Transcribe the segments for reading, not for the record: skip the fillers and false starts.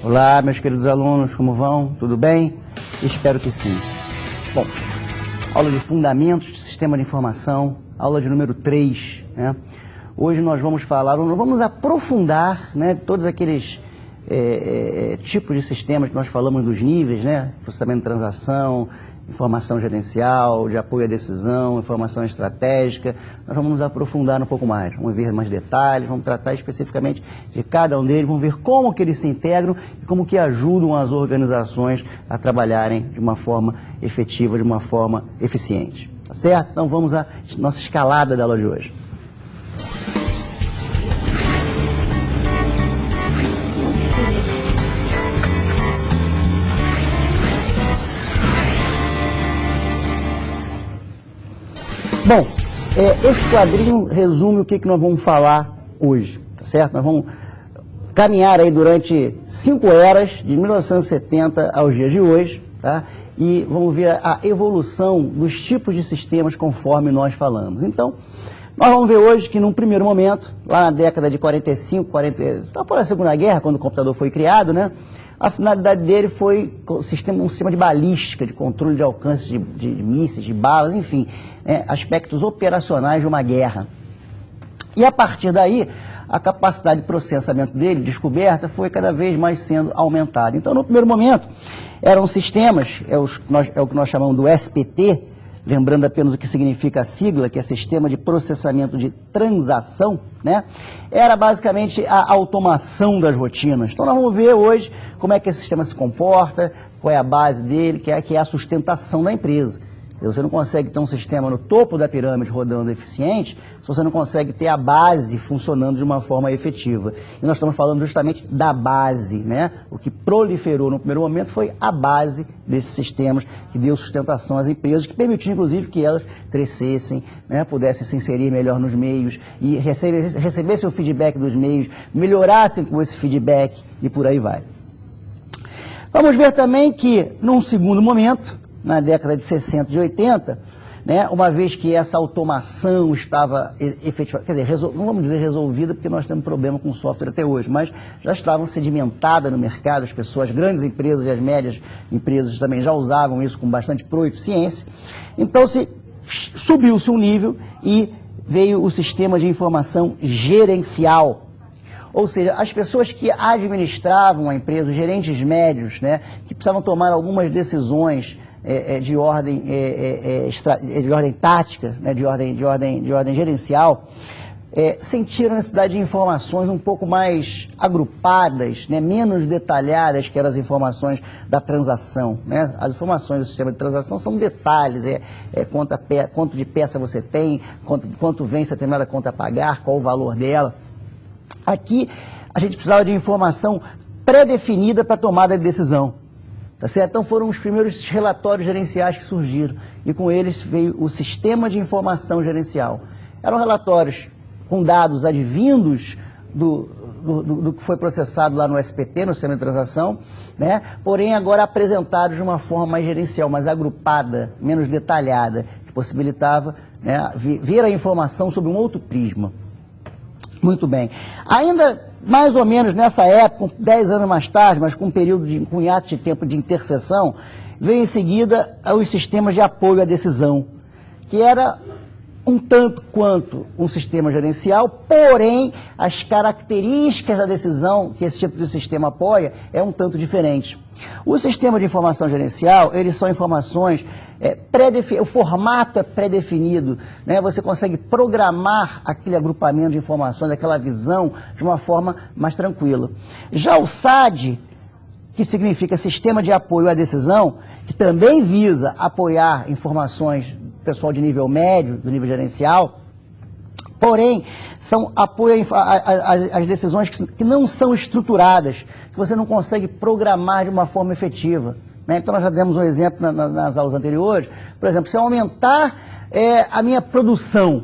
Olá, meus queridos alunos, como vão? Tudo bem? Espero que sim. Bom, aula de Fundamentos do Sistema de Informação, aula de número 3, né? Hoje nós vamos vamos aprofundar, né, todos aqueles tipos de sistemas que nós falamos dos níveis, né? Processamento de transação, informação gerencial, de apoio à decisão, informação estratégica. Nós vamos nos aprofundar um pouco mais, vamos ver mais detalhes, vamos tratar especificamente de cada um deles, vamos ver como que eles se integram e como que ajudam as organizações a trabalharem de uma forma efetiva, de uma forma eficiente. Tá certo? Então vamos à nossa escalada da aula de hoje. Bom, esse quadrinho resume o que nós vamos falar hoje, tá certo? Nós vamos caminhar aí durante 5 eras, de 1970 aos dias de hoje, tá? E vamos ver a evolução dos tipos de sistemas conforme nós falamos. Então, nós vamos ver hoje que num primeiro momento, lá na década de 45, após a Segunda Guerra, quando o computador foi criado, né? A finalidade dele foi um sistema de balística, de controle de alcance de mísseis, de balas, enfim, aspectos operacionais de uma guerra. E a partir daí, a capacidade de processamento dele, descoberta, foi cada vez mais sendo aumentada. Então, no primeiro momento, eram sistemas, é o que nós chamamos do SPT, lembrando apenas o que significa a sigla, que é Sistema de Processamento de Transação, né? Era basicamente a automação das rotinas. Então nós vamos ver hoje como é que esse sistema se comporta, qual é a base dele, que é a sustentação da empresa. Você não consegue ter um sistema no topo da pirâmide rodando eficiente se você não consegue ter a base funcionando de uma forma efetiva. E nós estamos falando justamente da base, né? O que proliferou no primeiro momento foi a base desses sistemas que deu sustentação às empresas, que permitiu, inclusive, que elas crescessem, né? Pudessem se inserir melhor nos meios e recebessem o feedback dos meios, melhorassem com esse feedback e por aí vai. Vamos ver também que, num segundo momento, na década de 60 e 80, né, uma vez que essa automação estava efetiva, quer dizer, não vamos dizer resolvida, porque nós temos problema com software até hoje, mas já estavam sedimentadas no mercado, as pessoas, as grandes empresas e as médias empresas também já usavam isso com bastante proeficiência. Então subiu-se um nível e veio o sistema de informação gerencial. Ou seja, as pessoas que administravam a empresa, os gerentes médios, né, que precisavam tomar algumas decisões de ordem tática, né, de ordem gerencial, sentiram a necessidade de informações um pouco mais agrupadas, né, menos detalhadas que eram as informações da transação, né? As informações do sistema de transação são detalhes, quanto de peça você tem, quanto vem essa determinada conta a pagar, qual o valor dela. Aqui a gente precisava de informação pré-definida para tomada de decisão. Tá certo? Então foram os primeiros relatórios gerenciais que surgiram e com eles veio o Sistema de Informação Gerencial. Eram relatórios com dados advindos do que foi processado lá no SPT, no Sistema de Transação, né? Porém agora apresentados de uma forma mais gerencial, mais agrupada, menos detalhada, que possibilitava, né, ver a informação sob um outro prisma. Muito bem. Ainda mais ou menos nessa época, 10 anos mais tarde, mas com um hiato de tempo de interseção, veio em seguida os sistemas de apoio à decisão, que era um tanto quanto um sistema gerencial, porém as características da decisão que esse tipo de sistema apoia é um tanto diferente. O sistema de informação gerencial, eles são informações o formato é pré-definido, né? Você consegue programar aquele agrupamento de informações, aquela visão, de uma forma mais tranquila. Já o SAD, que significa Sistema de Apoio à Decisão, que também visa apoiar informações do pessoal de nível médio, do nível gerencial, porém, são apoio às decisões que não são estruturadas, que você não consegue programar de uma forma efetiva. Então, nós já demos um exemplo nas aulas anteriores. Por exemplo, se eu aumentar a minha produção,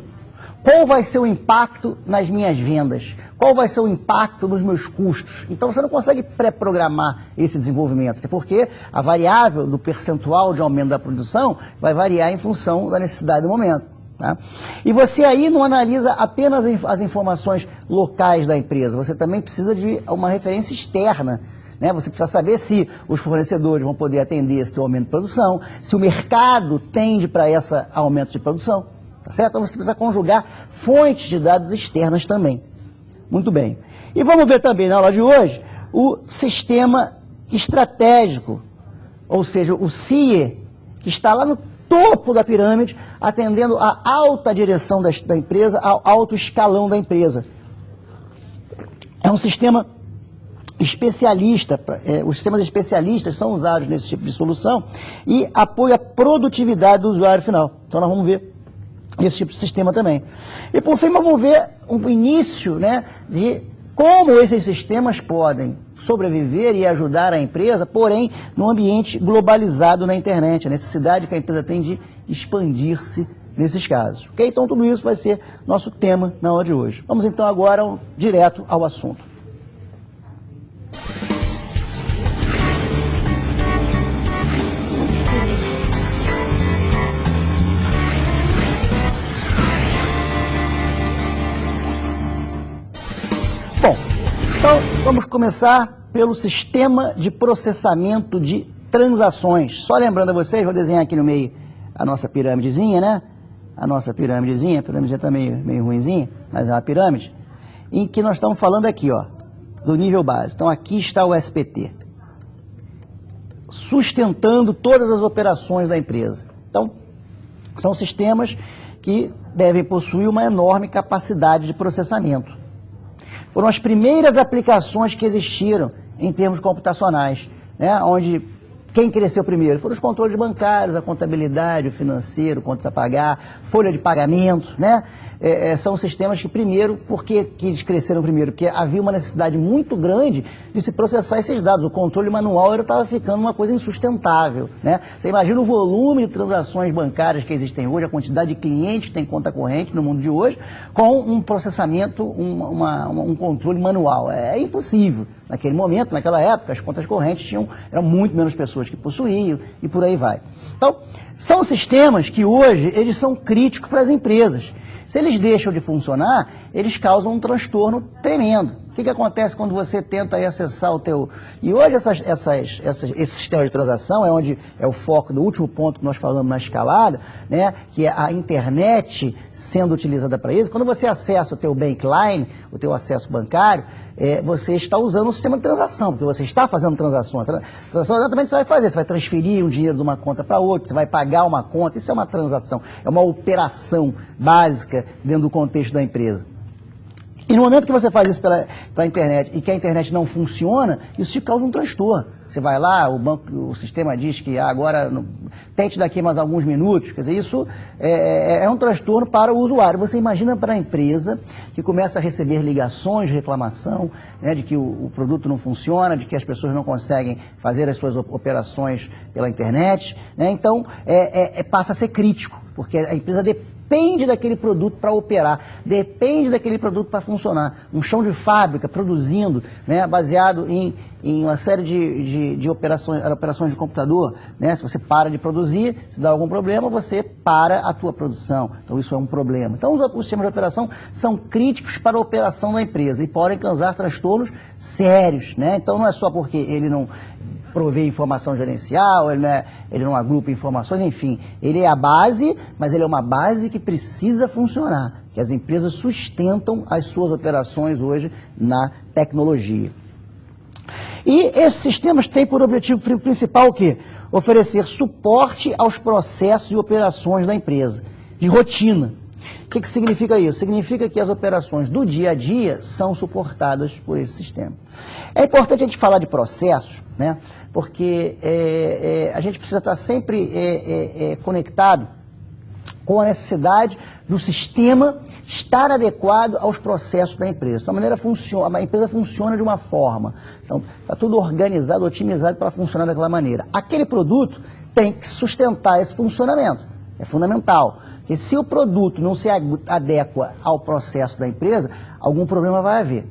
qual vai ser o impacto nas minhas vendas? Qual vai ser o impacto nos meus custos? Então, você não consegue pré-programar esse desenvolvimento, até porque a variável do percentual de aumento da produção vai variar em função da necessidade do momento. Tá? E você aí não analisa apenas as informações locais da empresa, você também precisa de uma referência externa. né? Você precisa saber se os fornecedores vão poder atender esse teu aumento de produção, se o mercado tende para esse aumento de produção, tá certo? Então você precisa conjugar fontes de dados externas também. Muito bem. E vamos ver também na aula de hoje o sistema estratégico, ou seja, o CIE, que está lá no topo da pirâmide, atendendo a alta direção da empresa, ao alto escalão da empresa. É um sistema especialista, os sistemas especialistas são usados nesse tipo de solução e apoia a produtividade do usuário final. Então nós vamos ver esse tipo de sistema também. E por fim vamos ver o início, né, de como esses sistemas podem sobreviver e ajudar a empresa, porém, num ambiente globalizado na internet, a necessidade que a empresa tem de expandir-se nesses casos. Ok? Então, tudo isso vai ser nosso tema na aula de hoje. Vamos então agora direto ao assunto. Bom, então vamos começar pelo sistema de processamento de transações. Só lembrando a vocês, vou desenhar aqui no meio a nossa pirâmidezinha, né? A nossa pirâmidezinha, a pirâmide está meio ruinzinha, mas é uma pirâmide, em que nós estamos falando aqui, ó, do nível base. Então aqui está o SPT, sustentando todas as operações da empresa. Então, são sistemas que devem possuir uma enorme capacidade de processamento. Foram as primeiras aplicações que existiram em termos computacionais, né, onde quem cresceu primeiro foram os controles bancários, a contabilidade, o financeiro, contas a pagar, folha de pagamento, né? São sistemas que primeiro, por que eles cresceram primeiro? Porque havia uma necessidade muito grande de se processar esses dados. O controle manual estava ficando uma coisa insustentável, né? Você imagina o volume de transações bancárias que existem hoje, a quantidade de clientes que tem conta corrente no mundo de hoje, com um processamento, um controle manual. É impossível. Naquele momento, naquela época, as contas correntes eram muito menos pessoas que possuíam e por aí vai. Então, são sistemas que hoje eles são críticos para as empresas. Se eles deixam de funcionar, eles causam um transtorno tremendo. O que acontece quando você tenta aí acessar o teu... E hoje esse sistema de transação é onde é o foco do último ponto que nós falamos na escalada, né, que é a internet sendo utilizada para isso. Quando você acessa o teu bankline, o teu acesso bancário, você está usando o sistema de transação, porque você está fazendo transações. Transação exatamente você vai fazer, você vai transferir um dinheiro de uma conta para outra, você vai pagar uma conta, isso é uma transação, é uma operação básica dentro do contexto da empresa. E no momento que você faz isso pela internet e que a internet não funciona, isso te causa um transtorno. Você vai lá, o sistema diz que agora tente daqui mais alguns minutos. Quer dizer, isso é um transtorno para o usuário. Você imagina para a empresa que começa a receber ligações de reclamação, né, de que o produto não funciona, de que as pessoas não conseguem fazer as suas operações pela internet, né? Então, passa a ser crítico, porque a empresa depende daquele produto para operar, depende daquele produto para funcionar. Um chão de fábrica produzindo, né, baseado em uma série de operações de computador, né? Se você para de produzir, se dá algum problema, você para a tua produção. Então isso é um problema. Então os sistemas de operação são críticos para a operação da empresa e podem causar transtornos sérios, né? Então não é só porque ele não provê informação gerencial, ele não agrupa informações, enfim, ele é a base, mas ele é uma base que precisa funcionar, que as empresas sustentam as suas operações hoje na tecnologia. E esses sistemas têm por objetivo principal o quê? Oferecer suporte aos processos e operações da empresa, de rotina. O que significa isso? Significa que as operações do dia a dia são suportadas por esse sistema. É importante a gente falar de processos, né? Porque a gente precisa estar sempre conectado com a necessidade do sistema estar adequado aos processos da empresa. Então, a empresa funciona de uma forma. Então, está tudo organizado, otimizado para funcionar daquela maneira. Aquele produto tem que sustentar esse funcionamento. É fundamental. Porque se o produto não se adequa ao processo da empresa, algum problema vai haver.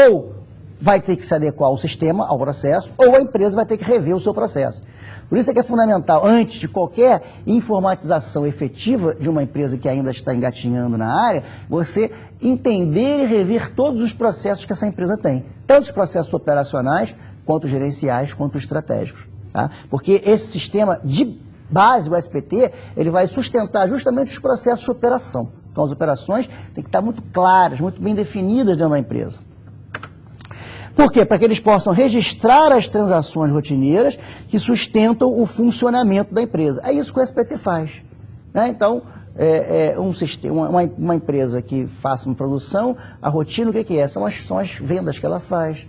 Ou vai ter que se adequar ao sistema, ao processo, ou a empresa vai ter que rever o seu processo. Por isso é que é fundamental, antes de qualquer informatização efetiva de uma empresa que ainda está engatinhando na área, você entender e rever todos os processos que essa empresa tem. Tanto os processos operacionais, quanto gerenciais, quanto estratégicos. Tá? Porque esse sistema de base, o SPT, ele vai sustentar justamente os processos de operação. Então, as operações têm que estar muito claras, muito bem definidas dentro da empresa. Por quê? Para que eles possam registrar as transações rotineiras que sustentam o funcionamento da empresa. É isso que o SPT faz. Né? Então, uma empresa que faça uma produção, a rotina, o que é? São as vendas que ela faz,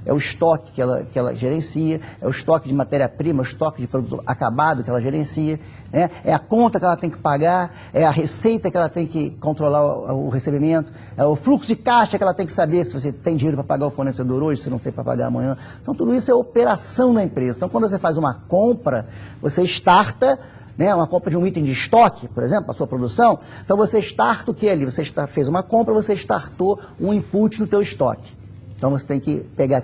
é o estoque que ela gerencia, é o estoque de matéria-prima, o estoque de produto acabado que ela gerencia, né? É a conta que ela tem que pagar, é a receita que ela tem que controlar o recebimento, é o fluxo de caixa que ela tem que saber se você tem dinheiro para pagar o fornecedor hoje, se não tem para pagar amanhã. Então, tudo isso é operação da empresa. Então, quando você faz uma compra, você starta, né, uma compra de um item de estoque, por exemplo, a sua produção, então você starta o que ali? Você fez uma compra, você startou um input no teu estoque. Então você tem que pegar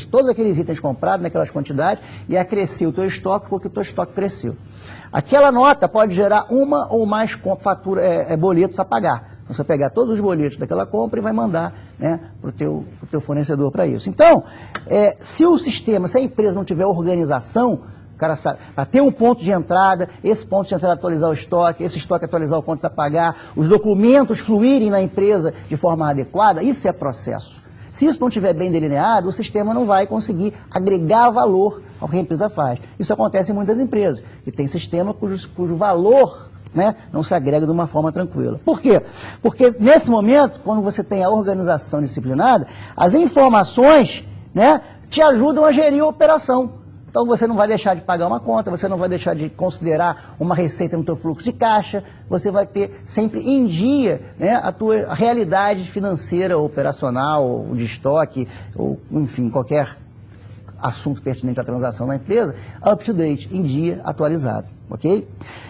todos aqueles itens comprados naquelas quantidades e acrescer o teu estoque porque o teu estoque cresceu. Aquela nota pode gerar uma ou mais boletos a pagar. Então, você pegar todos os boletos daquela compra e vai mandar, né, para o teu fornecedor para isso. Então, se a empresa não tiver organização, o cara sabe, para ter um ponto de entrada, esse ponto de entrada atualizar o estoque, esse estoque atualizar o conto a pagar, os documentos fluírem na empresa de forma adequada, isso é processo. Se isso não estiver bem delineado, o sistema não vai conseguir agregar valor ao que a empresa faz. Isso acontece em muitas empresas, que tem sistema cujo valor, né, não se agrega de uma forma tranquila. Por quê? Porque nesse momento, quando você tem a organização disciplinada, as informações, né, te ajudam a gerir a operação. Então você não vai deixar de pagar uma conta, você não vai deixar de considerar uma receita no teu fluxo de caixa, você vai ter sempre em dia, né, a tua realidade financeira, operacional, de estoque, ou enfim, qualquer assunto pertinente à transação da empresa, up to date, em dia, atualizado, ok?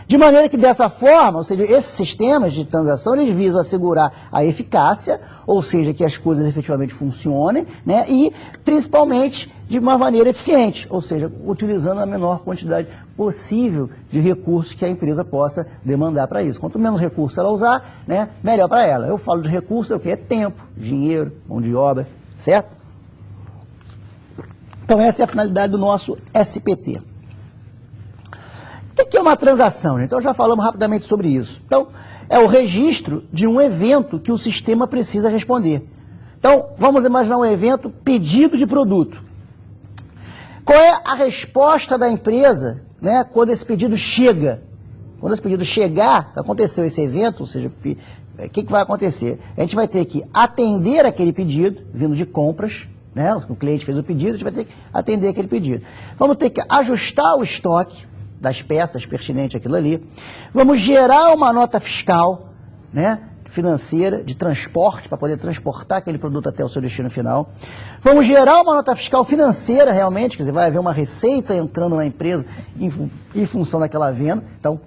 De maneira que dessa forma, ou seja, esses sistemas de transação, eles visam assegurar a eficácia, ou seja, que as coisas efetivamente funcionem, né, e principalmente de uma maneira eficiente, ou seja, utilizando a menor quantidade possível de recursos que a empresa possa demandar para isso. Quanto menos recursos ela usar, né, melhor para ela. Eu falo de recursos, é o quê? É tempo, dinheiro, mão de obra, certo? Então essa é a finalidade do nosso SPT. O que é uma transação? Então já falamos rapidamente sobre isso. Então, é o registro de um evento que o sistema precisa responder. Então, vamos imaginar um evento pedido de produto. Qual é a resposta da empresa, né, quando esse pedido chega? Quando esse pedido chegar, aconteceu esse evento, ou seja, o que vai acontecer? A gente vai ter que atender aquele pedido, vindo de compras, né, o cliente fez o pedido, a gente vai ter que atender aquele pedido. Vamos ter que ajustar o estoque das peças pertinentes àquilo ali. Vamos gerar uma nota fiscal, né, financeira, de transporte, para poder transportar aquele produto até o seu destino final. Vamos gerar uma nota fiscal financeira realmente, quer dizer, vai haver uma receita entrando na empresa em função daquela venda. Então,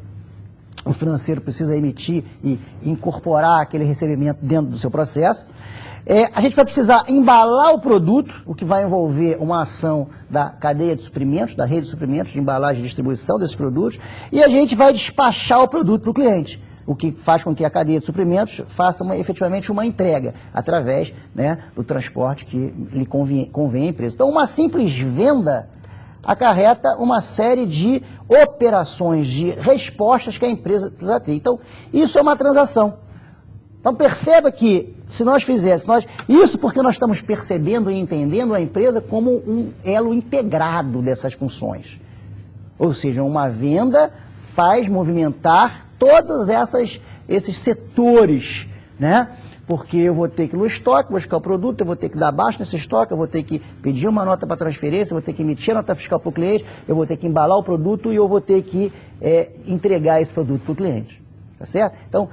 o financeiro precisa emitir e incorporar aquele recebimento dentro do seu processo. A gente vai precisar embalar o produto, o que vai envolver uma ação da cadeia de suprimentos, da rede de suprimentos, de embalagem e distribuição desses produtos, e a gente vai despachar o produto para o cliente, o que faz com que a cadeia de suprimentos faça efetivamente uma entrega, através, né, do transporte que lhe convém à empresa. Então, uma simples venda acarreta uma série de operações, de respostas que a empresa precisa ter. Então, isso é uma transação. Então perceba que se nós fizéssemos isso, porque nós estamos percebendo e entendendo a empresa como um elo integrado dessas funções. Ou seja, uma venda faz movimentar todos esses setores, né? Porque eu vou ter que ir no estoque, buscar o produto, eu vou ter que dar baixa nesse estoque, eu vou ter que pedir uma nota para transferência, eu vou ter que emitir a nota fiscal para o cliente, eu vou ter que embalar o produto e eu vou ter que entregar esse produto para o cliente. Tá certo? Então,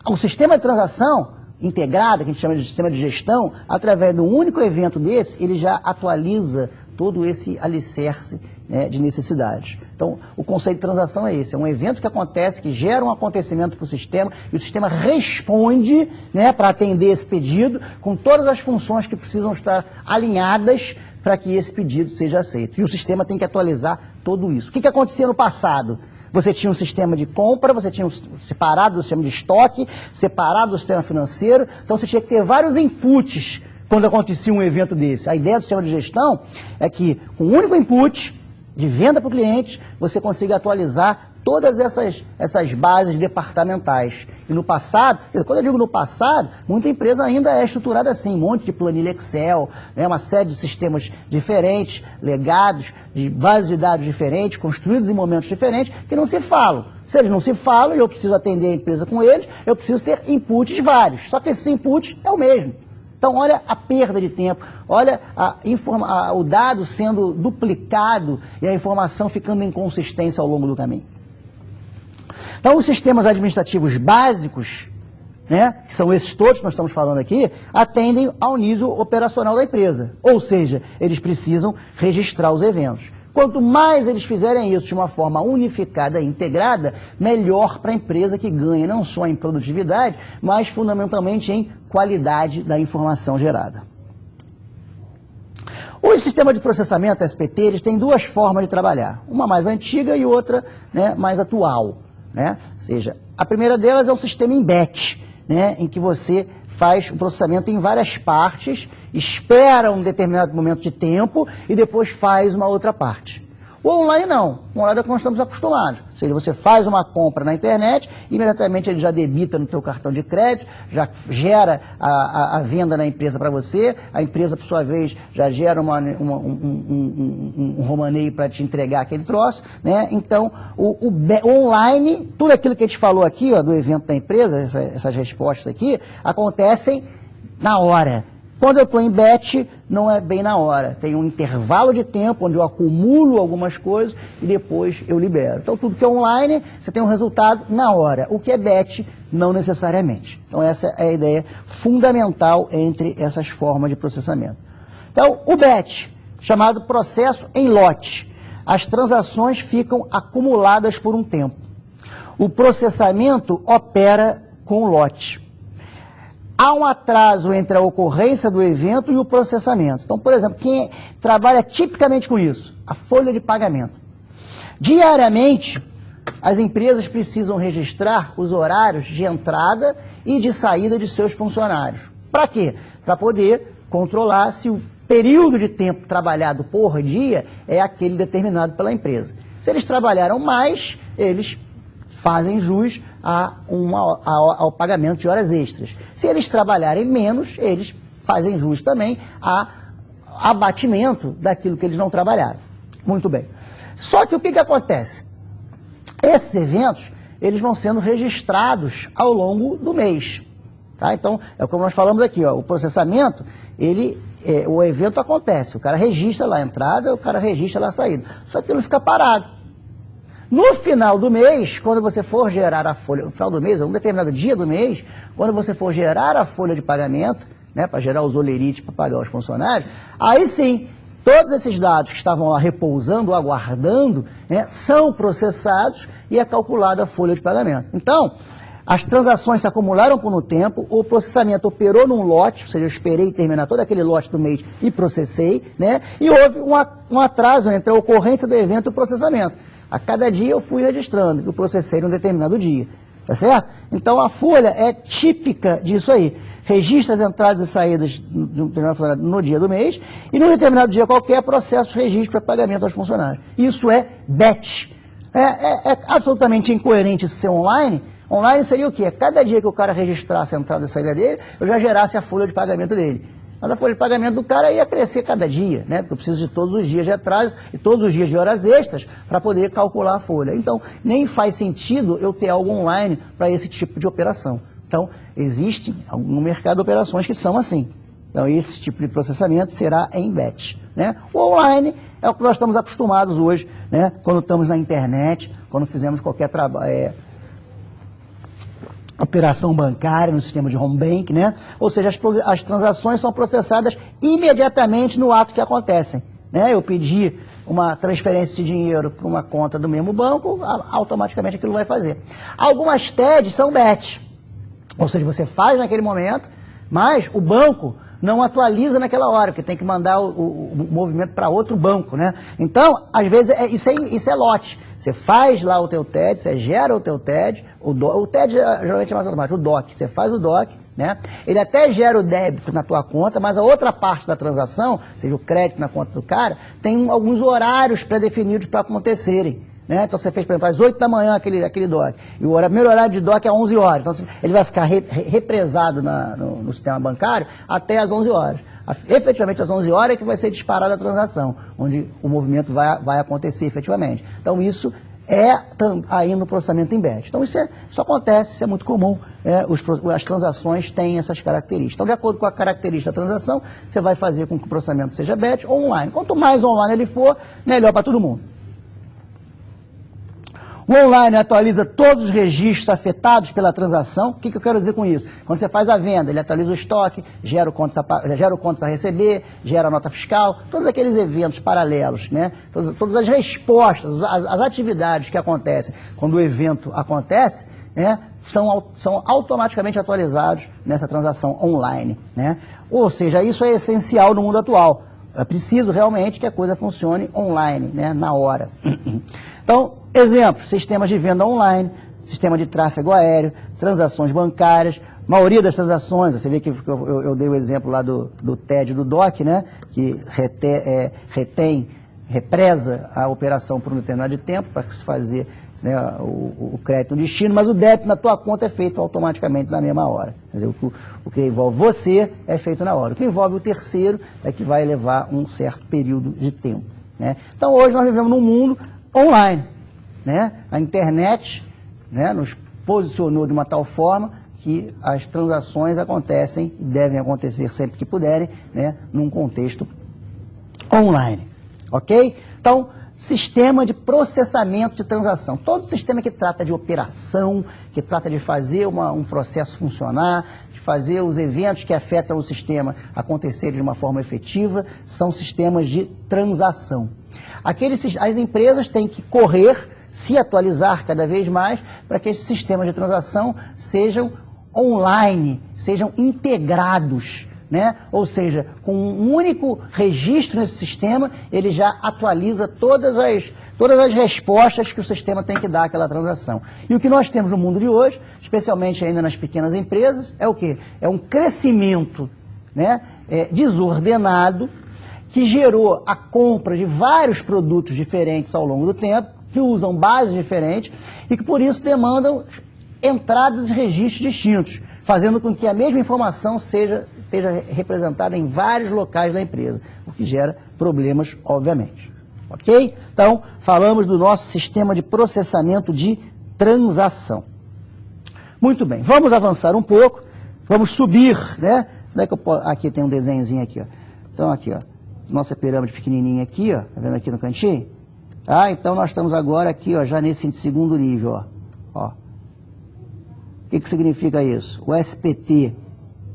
o sistema de transação integrado, que a gente chama de sistema de gestão, através de um único evento desse, ele já atualiza todo esse alicerce, né, de necessidades. Então, o conceito de transação é esse, é um evento que acontece, que gera um acontecimento para o sistema, e o sistema responde, né, para atender esse pedido, com todas as funções que precisam estar alinhadas para que esse pedido seja aceito. E o sistema tem que atualizar tudo isso. O que acontecia no passado? Você tinha um sistema de compra, você tinha separado do sistema de estoque, separado do sistema financeiro, então você tinha que ter vários inputs quando acontecia um evento desse. A ideia do sistema de gestão é que, com um único input de venda para o cliente, você consiga atualizar todas essas bases departamentais. E no passado, quando eu digo no passado, muita empresa ainda é estruturada assim, um monte de planilha Excel, né, uma série de sistemas diferentes, legados, de bases de dados diferentes, construídos em momentos diferentes, que não se falam. Se eles não se falam e eu preciso atender a empresa com eles, eu preciso ter inputs vários. Só que esse input é o mesmo. Então, olha a perda de tempo, olha o dado sendo duplicado e a informação ficando em inconsistência ao longo do caminho. Então, os sistemas administrativos básicos, né, que são esses todos que nós estamos falando aqui, atendem ao nível operacional da empresa. Ou seja, eles precisam registrar os eventos. Quanto mais eles fizerem isso de uma forma unificada e integrada, melhor para a empresa, que ganha não só em produtividade, mas fundamentalmente em qualidade da informação gerada. Os sistemas de processamento, SPT, eles têm duas formas de trabalhar. Uma mais antiga e outra, né, mais atual. Né? Ou seja, a primeira delas é o sistema em batch, né, em que você faz o processamento em várias partes, espera um determinado momento de tempo e depois faz uma outra parte. O online não, o online é que nós estamos acostumados. Ou seja, você faz uma compra na internet, imediatamente ele já debita no teu cartão de crédito, já gera a venda na empresa para você, a empresa, por sua vez, já gera um romaneio para te entregar aquele troço, né? Então, o online, tudo aquilo que a gente falou aqui, ó, do evento da empresa, essas respostas aqui, acontecem na hora. Quando eu estou em batch, não é bem na hora. Tem um intervalo de tempo onde eu acumulo algumas coisas e depois eu libero. Então, tudo que é online, você tem um resultado na hora. O que é batch, não necessariamente. Então, essa é a ideia fundamental entre essas formas de processamento. Então, o batch, chamado processo em lote. As transações ficam acumuladas por um tempo. O processamento opera com lote. Há um atraso entre a ocorrência do evento e o processamento. Então, por exemplo, quem trabalha tipicamente com isso? A folha de pagamento. Diariamente, as empresas precisam registrar os horários de entrada e de saída de seus funcionários. Para quê? Para poder controlar se o período de tempo trabalhado por dia é aquele determinado pela empresa. Se eles trabalharam mais, eles fazem jus ao pagamento de horas extras. Se eles trabalharem menos, eles fazem jus também a abatimento daquilo que eles não trabalharam. Muito bem. Só que o que acontece? Esses eventos, eles vão sendo registrados ao longo do mês. Tá? Então, é como nós falamos aqui, ó, o processamento, o evento acontece, o cara registra lá a entrada, o cara registra lá a saída. Só que ele fica parado. No final do mês, quando você for gerar a folha, no final do mês, um determinado dia do mês, quando você for gerar a folha de pagamento, né, para gerar os olerites para pagar os funcionários, aí sim, todos esses dados que estavam lá repousando, aguardando, né, são processados e é calculada a folha de pagamento. Então, as transações se acumularam por um tempo, o processamento operou num lote, ou seja, eu esperei terminar todo aquele lote do mês e processei, né, e houve um atraso entre a ocorrência do evento e o processamento. A cada dia eu fui registrando, que eu processei num determinado dia, tá certo? Então a folha é típica disso aí. Registra as entradas e saídas no dia do mês e num determinado dia qualquer processo registro para pagamento aos funcionários. Isso é batch. É absolutamente incoerente isso ser online. Online seria o quê? Cada dia que o cara registrasse a entrada e saída dele, eu já gerasse a folha de pagamento dele. Mas a folha de pagamento do cara ia crescer cada dia, né? Porque eu preciso de todos os dias de atraso e todos os dias de horas extras para poder calcular a folha. Então, nem faz sentido eu ter algo online para esse tipo de operação. Então, existe no mercado operações que são assim. Então, esse tipo de processamento será em batch, né? O online é o que nós estamos acostumados hoje, né? Quando estamos na internet, quando fizemos qualquer trabalho... operação bancária no sistema de home bank, né? Ou seja, as transações são processadas imediatamente no ato que acontecem, né? Eu pedi uma transferência de dinheiro para uma conta do mesmo banco, automaticamente aquilo vai fazer. Algumas TEDs são batch, ou seja, você faz naquele momento, mas o banco não atualiza naquela hora, porque tem que mandar o movimento para outro banco, né? Então, às vezes, isso é lote. Você faz lá o teu TED, você gera o teu TED, o TED geralmente é mais automático, o DOC. Você faz o DOC, né? Ele até gera o débito na tua conta, mas a outra parte da transação, seja o crédito na conta do cara, tem alguns horários pré-definidos para acontecerem. Né? Então você fez, por exemplo, às 8 da manhã aquele DOC, e o primeiro horário de DOC é 11 horas, então ele vai ficar represado no sistema bancário até às 11 horas. Efetivamente às 11 horas é que vai ser disparada a transação, onde o movimento vai acontecer efetivamente. Então isso é aí no processamento embedded. Então isso acontece, isso é muito comum, as transações têm essas características. Então de acordo com a característica da transação, você vai fazer com que o processamento seja batch ou online. Quanto mais online ele for, melhor para todo mundo. O online atualiza todos os registros afetados pela transação. O que eu quero dizer com isso? Quando você faz a venda, ele atualiza o estoque, gera o contas a receber, gera a nota fiscal, todos aqueles eventos paralelos, né? Todas as respostas, as atividades que acontecem quando o evento acontece, né, são automaticamente atualizados nessa transação online, né? Ou seja, isso é essencial no mundo atual. É preciso realmente que a coisa funcione online, né, na hora. Então, exemplo, sistemas de venda online, sistema de tráfego aéreo, transações bancárias, maioria das transações, você vê que eu dei o exemplo lá do TED, do DOC, né, que represa a operação por um determinado tempo para se fazer, né, o crédito no destino, mas o débito na tua conta é feito automaticamente na mesma hora. Quer dizer, o que envolve você é feito na hora. O que envolve o terceiro é que vai levar um certo período de tempo, né? Então hoje nós vivemos num mundo online, né? A internet, né, nos posicionou de uma tal forma que as transações acontecem e devem acontecer sempre que puderem, né, num contexto online, ok? Então, sistema de processamento de transação. Todo sistema que trata de operação, que trata de fazer um processo funcionar, de fazer os eventos que afetam o sistema acontecerem de uma forma efetiva, são sistemas de transação. As empresas têm que correr, se atualizar cada vez mais, para que esses sistemas de transação sejam online, sejam integrados, né? Ou seja, com um único registro nesse sistema, ele já atualiza todas as respostas que o sistema tem que dar àquela transação. E o que nós temos no mundo de hoje, especialmente ainda nas pequenas empresas, é o quê? É um crescimento, né, desordenado, que gerou a compra de vários produtos diferentes ao longo do tempo, que usam bases diferentes e que por isso demandam entradas e registros distintos, fazendo com que a mesma informação esteja representada em vários locais da empresa, o que gera problemas, obviamente. Ok? Então, falamos do nosso sistema de processamento de transação. Muito bem, vamos avançar um pouco, vamos subir, né? Aqui tem um desenhozinho aqui, ó. Então, aqui, ó, nossa pirâmide pequenininha aqui, ó, tá vendo aqui no cantinho? Ah, então nós estamos agora aqui, ó, já nesse segundo nível, ó. O que significa isso? O SPT,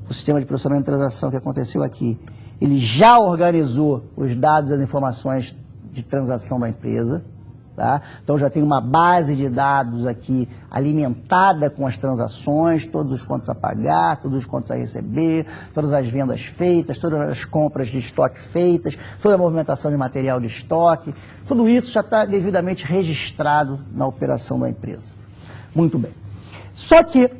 o Sistema de Processamento de Transação que aconteceu aqui, ele já organizou os dados e as informações de transação da empresa, tá? Então já tem uma base de dados aqui alimentada com as transações, todos os contos a pagar, todos os contos a receber, todas as vendas feitas, todas as compras de estoque feitas, toda a movimentação de material de estoque, tudo isso já está devidamente registrado na operação da empresa. Muito bem. Só que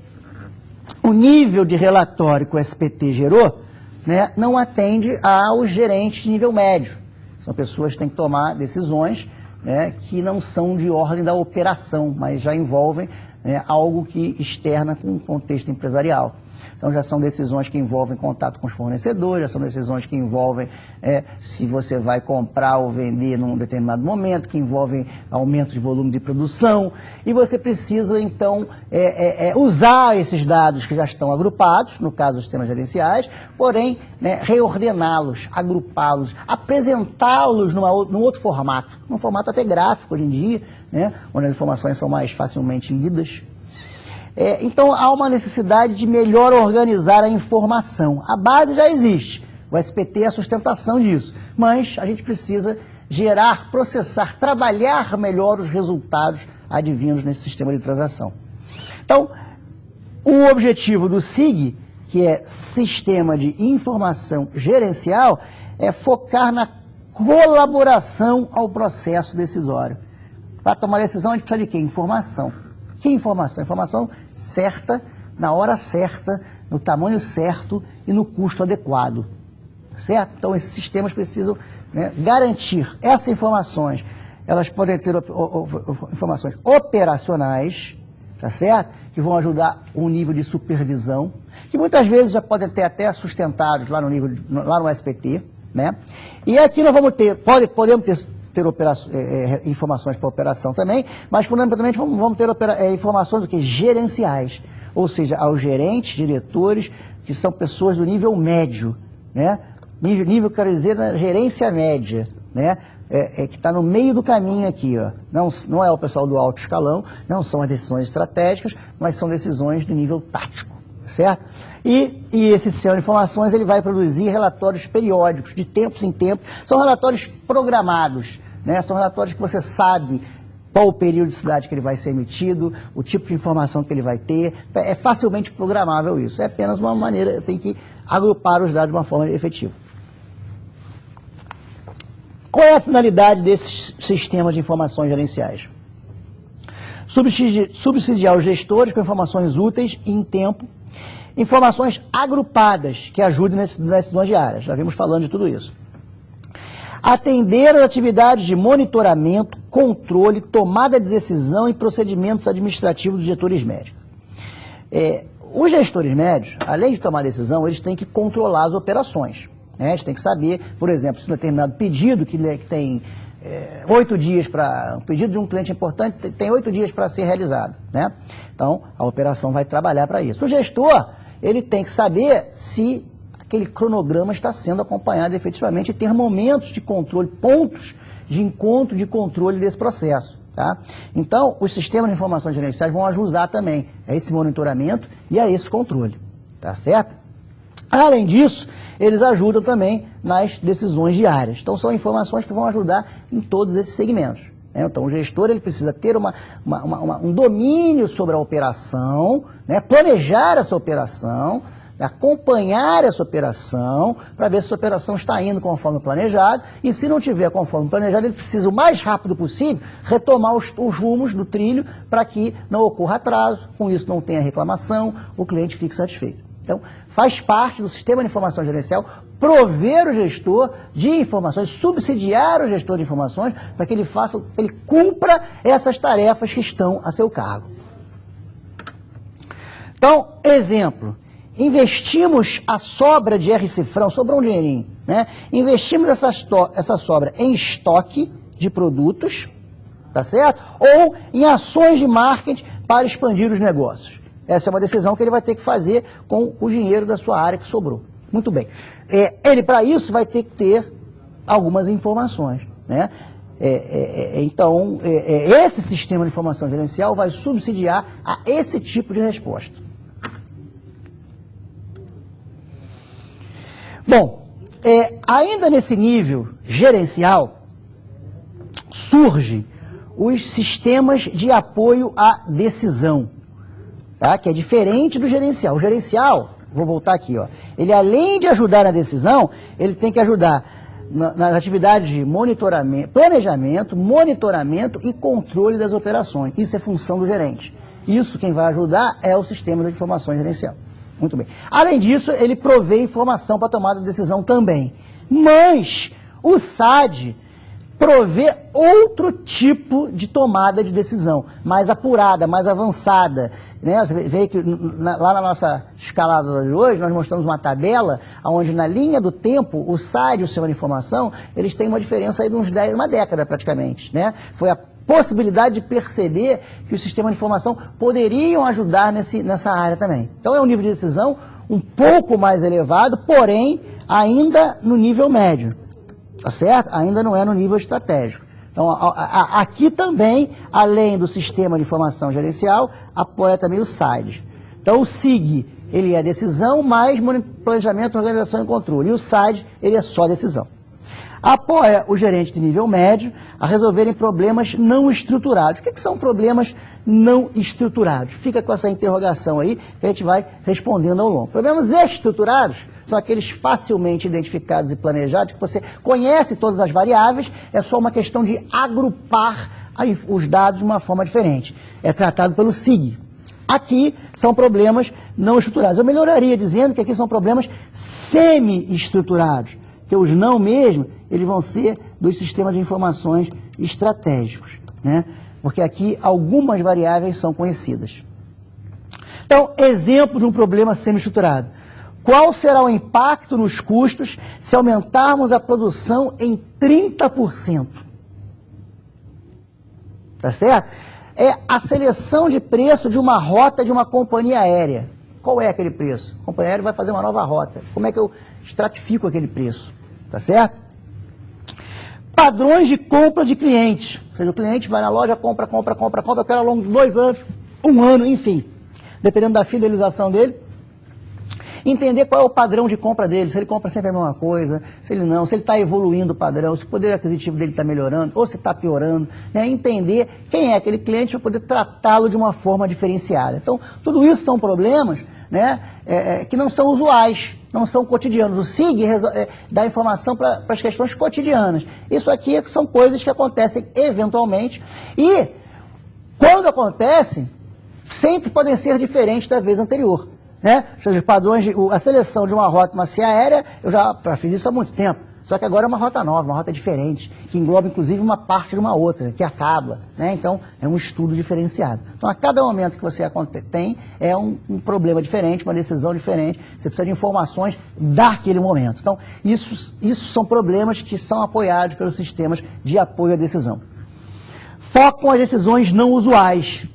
o nível de relatório que o SPT gerou, né, não atende aos gerentes de nível médio. São pessoas que têm que tomar decisões, né, que não são de ordem da operação, mas já envolvem, né, algo que externa com o contexto empresarial. Então já são decisões que envolvem contato com os fornecedores, já são decisões que envolvem se você vai comprar ou vender num determinado momento, que envolvem aumento de volume de produção, e você precisa então usar esses dados que já estão agrupados, no caso dos sistemas gerenciais, porém, né, reordená-los, agrupá-los, apresentá-los num outro formato, num formato até gráfico hoje em dia, né, onde as informações são mais facilmente lidas. Então, há uma necessidade de melhor organizar a informação. A base já existe, o SPT é a sustentação disso, mas a gente precisa gerar, processar, trabalhar melhor os resultados advindos nesse sistema de transação. Então, o objetivo do SIG, que é Sistema de Informação Gerencial, é focar na colaboração ao processo decisório. Para tomar decisão, a gente precisa de quê? Informação. Que informação? Informação certa, na hora certa, no tamanho certo e no custo adequado, certo? Então, esses sistemas precisam, né, garantir essas informações. Elas podem ter informações operacionais, tá certo? Que vão ajudar um nível de supervisão, que muitas vezes já podem ter até sustentados lá no nível, lá no SPT, né? E aqui nós vamos ter, podemos ter informações para operação também, mas fundamentalmente vamos ter informações do que? Gerenciais, ou seja, aos gerentes, diretores, que são pessoas do nível médio, né? Nível, quero dizer, na gerência média, né? Que está no meio do caminho aqui, ó. Não é o pessoal do alto escalão, não são as decisões estratégicas, mas são decisões do nível tático, certo? E esse sistema de informações, ele vai produzir relatórios periódicos, de tempos em tempos, são relatórios programados, né? São relatórios que você sabe qual o periodicidade que ele vai ser emitido, o tipo de informação que ele vai ter, é facilmente programável isso, é apenas uma maneira, eu tenho que agrupar os dados de uma forma efetiva. Qual é a finalidade desses sistemas de informações gerenciais? Subsidiar os gestores com informações úteis e em tempo, informações agrupadas que ajudem nas decisões diárias, já vimos falando de tudo isso. Atender às atividades de monitoramento, controle, tomada de decisão e procedimentos administrativos dos gestores médios. Os gestores médios, além de tomar decisão, eles têm que controlar as operações. Né? A gente tem que saber, por exemplo, se um determinado pedido que tem 8 dias para... Um pedido de um cliente importante tem 8 dias para ser realizado. Né? Então, a operação vai trabalhar para isso. O gestor, ele tem que saber se aquele cronograma está sendo acompanhado efetivamente e ter momentos de controle, pontos de encontro de controle desse processo. Tá? Então, os sistemas de informações gerenciais vão ajudar também a esse monitoramento e a esse controle. Tá certo? Além disso, eles ajudam também nas decisões diárias. Então, são informações que vão ajudar em todos esses segmentos. Né? Então, o gestor ele precisa ter um domínio sobre a operação, né? Planejar essa operação, acompanhar essa operação, para ver se a operação está indo conforme planejado, e se não tiver conforme planejado, ele precisa o mais rápido possível retomar os rumos do trilho para que não ocorra atraso, com isso não tenha reclamação, o cliente fique satisfeito. Então, faz parte do sistema de informação gerencial prover o gestor de informações, subsidiar o gestor de informações para que ele cumpra essas tarefas que estão a seu cargo. Então, exemplo, investimos a sobra de R-Cifrão, sobrou um dinheirinho, né? Investimos essa sobra em estoque de produtos, tá certo? Ou em ações de marketing para expandir os negócios. Essa é uma decisão que ele vai ter que fazer com o dinheiro da sua área que sobrou. Muito bem. Ele, para isso, vai ter que ter algumas informações, né? Então, esse sistema de informação gerencial vai subsidiar a esse tipo de resposta. Bom, ainda nesse nível gerencial, surgem os sistemas de apoio à decisão, tá? Que é diferente do gerencial. O gerencial, vou voltar aqui, ó, ele além de ajudar na decisão, ele tem que ajudar nas atividades de monitoramento, planejamento, monitoramento e controle das operações. Isso é função do gerente. Isso quem vai ajudar é o sistema de informações gerencial. Muito bem. Além disso, ele provê informação para tomada de decisão também. Mas o SAD provê outro tipo de tomada de decisão, mais apurada, mais avançada. Né? Você vê que lá na nossa escalada de hoje, nós mostramos uma tabela onde na linha do tempo, o SAD e o sistema de informação, eles têm uma diferença aí de uma década praticamente. Né? Foi a possibilidade de perceber que o sistema de informação poderiam ajudar nessa área também. Então é um nível de decisão um pouco mais elevado, porém ainda no nível médio, tá certo? Ainda não é no nível estratégico. Então aqui também, além do sistema de informação gerencial, apoia também o SAD. Então o SIG, ele é decisão mais planejamento, organização e controle. E o SAD, ele é só decisão. Apoia o gerente de nível médio a resolverem problemas não estruturados. O que são problemas não estruturados? Fica com essa interrogação aí que a gente vai respondendo ao longo. Problemas estruturados são aqueles facilmente identificados e planejados, que você conhece todas as variáveis, é só uma questão de agrupar os dados de uma forma diferente. É tratado pelo SIG. Aqui são problemas não estruturados. Eu melhoraria dizendo que aqui são problemas semi-estruturados, que os não mesmo, eles vão ser dos sistemas de informações estratégicos, né? Porque aqui algumas variáveis são conhecidas. Então, exemplo de um problema semi-estruturado. Qual será o impacto nos custos se aumentarmos a produção em 30%? Tá certo? É a seleção de preço de uma rota de uma companhia aérea. Qual é aquele preço? A companhia aérea vai fazer uma nova rota. Como é que eu estratifico aquele preço? Tá certo? Padrões de compra de clientes. Ou seja, o cliente vai na loja, compra, eu quero ao longo de 2 anos, 1 ano, enfim. Dependendo da fidelização dele. Entender qual é o padrão de compra dele, se ele compra sempre a mesma coisa, se ele não, se ele está evoluindo o padrão, se o poder aquisitivo dele está melhorando, ou se está piorando, né? Entender quem é aquele cliente para poder tratá-lo de uma forma diferenciada. Então, tudo isso são problemas, né, que não são usuais, não são cotidianos. O SIG dá informação para as questões cotidianas. Isso aqui são coisas que acontecem eventualmente e, quando acontecem, sempre podem ser diferentes da vez anterior. Né? Ou seja, os padrões, a seleção de uma rota, uma CIA aérea, eu já fiz isso há muito tempo. Só que agora é uma rota nova, uma rota diferente, que engloba inclusive uma parte de uma outra, que acaba. Né? Então, é um estudo diferenciado. Então, a cada momento que você tem, é um problema diferente, uma decisão diferente. Você precisa de informações daquele momento. Então, isso são problemas que são apoiados pelos sistemas de apoio à decisão. Focam as decisões não usuais,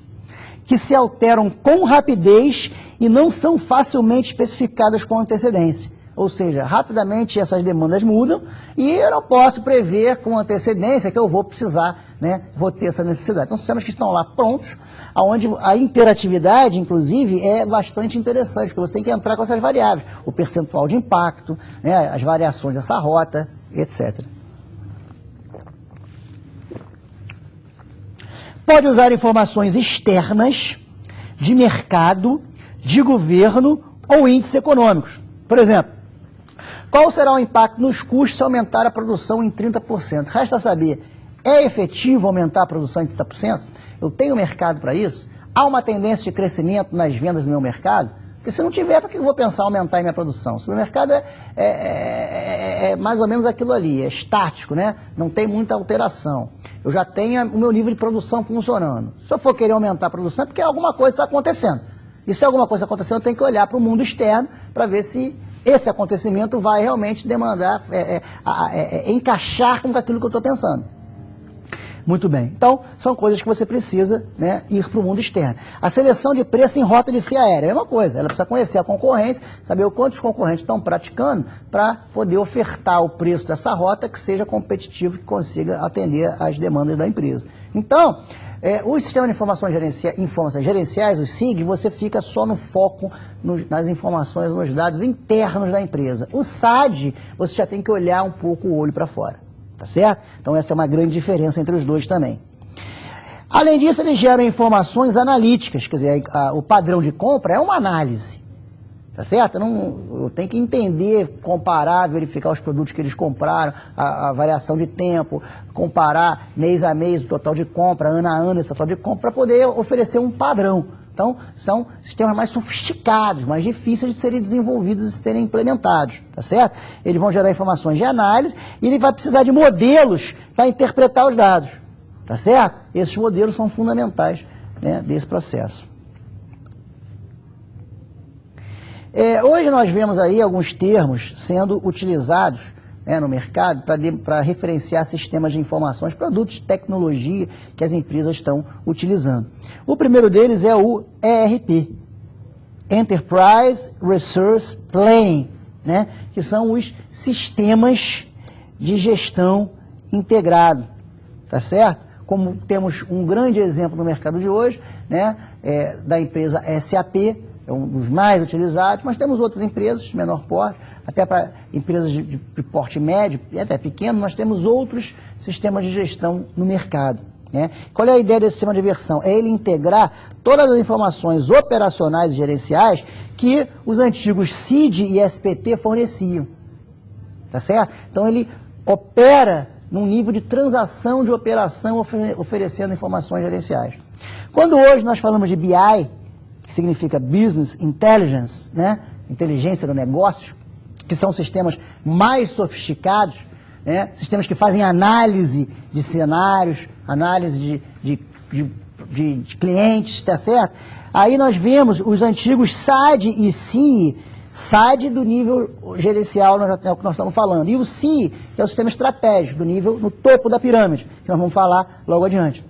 que se alteram com rapidez e não são facilmente especificadas com antecedência. Ou seja, rapidamente essas demandas mudam e eu não posso prever com antecedência que eu vou precisar, né, vou ter essa necessidade. Então, sistemas que estão lá prontos, onde a interatividade, inclusive, é bastante interessante, porque você tem que entrar com essas variáveis, o percentual de impacto, né, as variações dessa rota, etc. Pode usar informações externas, de mercado, de governo ou índices econômicos. Por exemplo, qual será o impacto nos custos se aumentar a produção em 30%? Resta saber, é efetivo aumentar a produção em 30%? Eu tenho mercado para isso? Há uma tendência de crescimento nas vendas do meu mercado? Porque se não tiver, para que eu vou pensar em aumentar a minha produção? Se o mercado é mais ou menos aquilo ali, é estático, né? Não tem muita alteração. Eu já tenho o meu nível de produção funcionando. Se eu for querer aumentar a produção, é porque alguma coisa está acontecendo. E se alguma coisa está acontecendo, eu tenho que olhar para o mundo externo para ver se esse acontecimento vai realmente demandar, encaixar com aquilo que eu estou pensando. Muito bem. Então, são coisas que você precisa, né, ir para o mundo externo. A seleção de preço em rota de CIA aérea é a mesma coisa. Ela precisa conhecer a concorrência, saber o quanto os concorrentes estão praticando para poder ofertar o preço dessa rota que seja competitivo, que consiga atender às demandas da empresa. Então, o sistema de informações gerenciais, o SIG, você fica só no foco nas informações, nos dados internos da empresa. O SAD, você já tem que olhar um pouco o olho para fora. Tá certo? Então essa é uma grande diferença entre os dois também. Além disso, eles geram informações analíticas, quer dizer, o padrão de compra é uma análise. Tá certo? Eu tenho que entender, comparar, verificar os produtos que eles compraram, a variação de tempo, comparar mês a mês o total de compra, ano a ano esse total de compra, para poder oferecer um padrão. Então, são sistemas mais sofisticados, mais difíceis de serem desenvolvidos e serem implementados, tá certo? Eles vão gerar informações de análise e ele vai precisar de modelos para interpretar os dados, tá certo? Esses modelos são fundamentais, né, desse processo. Hoje nós vemos aí alguns termos sendo utilizados, né, no mercado para referenciar sistemas de informações, produtos de tecnologia que as empresas estão utilizando. O primeiro deles é o ERP, Enterprise Resource Planning, né, que são os sistemas de gestão integrado, tá certo? Como temos um grande exemplo no mercado de hoje, né, da empresa SAP, é um dos mais utilizados, mas temos outras empresas de menor porte, até para empresas de porte médio e até pequeno, nós temos outros sistemas de gestão no mercado. Né? Qual é a ideia desse sistema de versão? É ele integrar todas as informações operacionais e gerenciais que os antigos CID e SPT forneciam. Tá certo? Então ele opera num nível de transação de operação oferecendo informações gerenciais. Quando hoje nós falamos de BI, que significa Business Intelligence, né? Inteligência do negócio, que são sistemas mais sofisticados, né? Sistemas que fazem análise de cenários, análise de clientes, tá certo? Aí nós vemos os antigos SAD e CIE, SAD do nível gerencial, é o que nós estamos falando, e o CIE, que é o sistema estratégico, do nível no topo da pirâmide, que nós vamos falar logo adiante.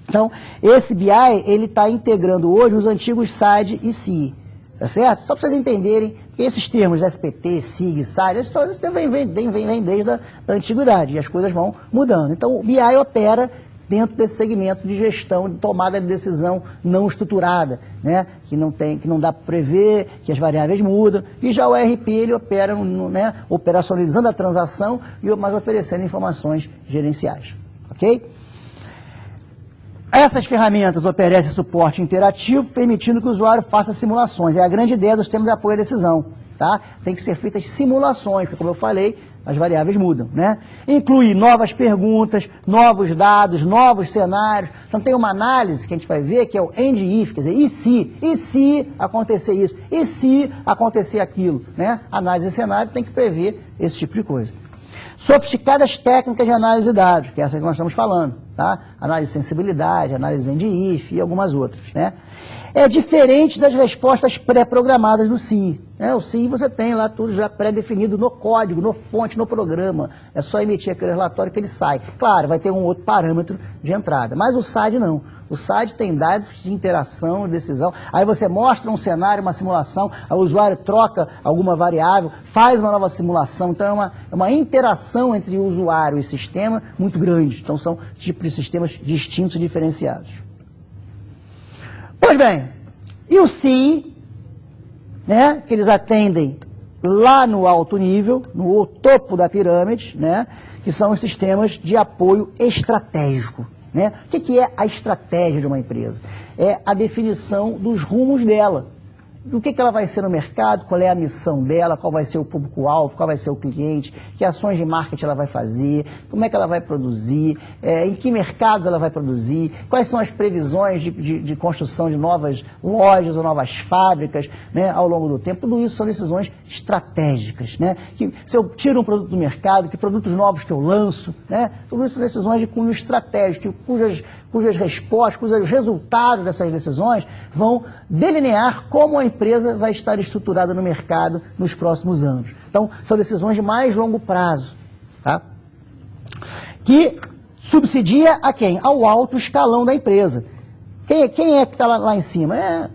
Então, esse BI, ele está integrando hoje os antigos SAD e CIE, tá certo? Só para vocês entenderem que esses termos SPT, SIG, SAD, esses vêm desde a antiguidade, e as coisas vão mudando. Então, o BI opera dentro desse segmento de gestão, de tomada de decisão não estruturada, né? Que não dá para prever, que as variáveis mudam, e já o ERP, ele opera, né, operacionalizando a transação, mas oferecendo informações gerenciais, ok? Essas ferramentas oferecem suporte interativo, permitindo que o usuário faça simulações. É a grande ideia dos sistemas de apoio à decisão, tá? Tem que ser feitas simulações, porque, como eu falei, as variáveis mudam, né? Inclui novas perguntas, novos dados, novos cenários. Então tem uma análise que a gente vai ver que é o end if, quer dizer, e se acontecer isso, e se acontecer aquilo, né? Análise de cenário tem que prever esse tipo de coisa. Sofisticadas técnicas de análise de dados, que é essa que nós estamos falando, tá? Análise de sensibilidade, análise end if e algumas outras, né? É diferente das respostas pré-programadas do CIE, né? O CIE você tem lá tudo já pré-definido no código, no fonte, no programa. É só emitir aquele relatório que ele sai. Claro, vai ter um outro parâmetro de entrada, mas o SAD não. O SAD tem dados de interação, de decisão. Aí você mostra um cenário, uma simulação, o usuário troca alguma variável, faz uma nova simulação. Então é uma interação entre o usuário e sistema muito grande. Então são tipos de sistemas distintos e diferenciados. Pois bem, e o CIE, né, que eles atendem lá no alto nível, no topo da pirâmide, né, que são os sistemas de apoio estratégico. Né? O que é a estratégia de uma empresa? É a definição dos rumos dela. O que ela vai ser no mercado, qual é a missão dela, qual vai ser o público-alvo, qual vai ser o cliente, que ações de marketing ela vai fazer, como é que ela vai produzir, em que mercados ela vai produzir, quais são as previsões de construção de novas lojas ou novas fábricas, né, ao longo do tempo. Tudo isso são decisões estratégicas. Né? Que, se eu tiro um produto do mercado, que produtos novos que eu lanço, né? Tudo isso são decisões de cunho estratégico, cujas respostas, cujos resultados dessas decisões vão delinear como a empresa vai estar estruturada no mercado nos próximos anos. Então, são decisões de mais longo prazo, tá? Que subsidia a quem? Ao alto escalão da empresa. Quem é que está lá em cima?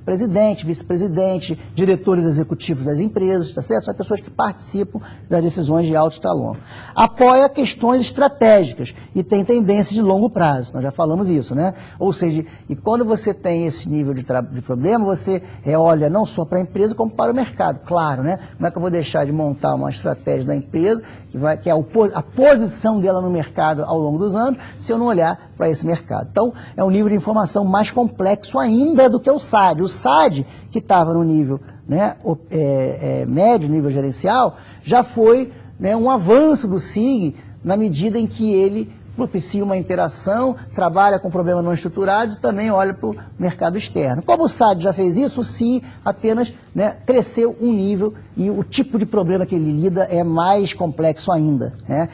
Presidente, vice-presidente, diretores executivos das empresas, tá certo? São pessoas que participam das decisões de alto escalão. Apoia questões estratégicas e tem tendência de longo prazo, nós já falamos isso, né? Ou seja, e quando você tem esse nível de problema, você olha não só para a empresa, como para o mercado, claro, né? Como é que eu vou deixar de montar uma estratégia da empresa, que é a posição dela no mercado ao longo dos anos, se eu não olhar para esse mercado? Então, é um nível de informação mais complexo ainda do que o SAD. O SAD, que estava no nível, né, médio, nível gerencial, já foi, né, um avanço do SIG na medida em que ele propicia uma interação, trabalha com problemas não estruturados e também olha para o mercado externo. Como o SAD já fez isso, o SIE apenas, né, cresceu um nível e o tipo de problema que ele lida é mais complexo ainda. Né?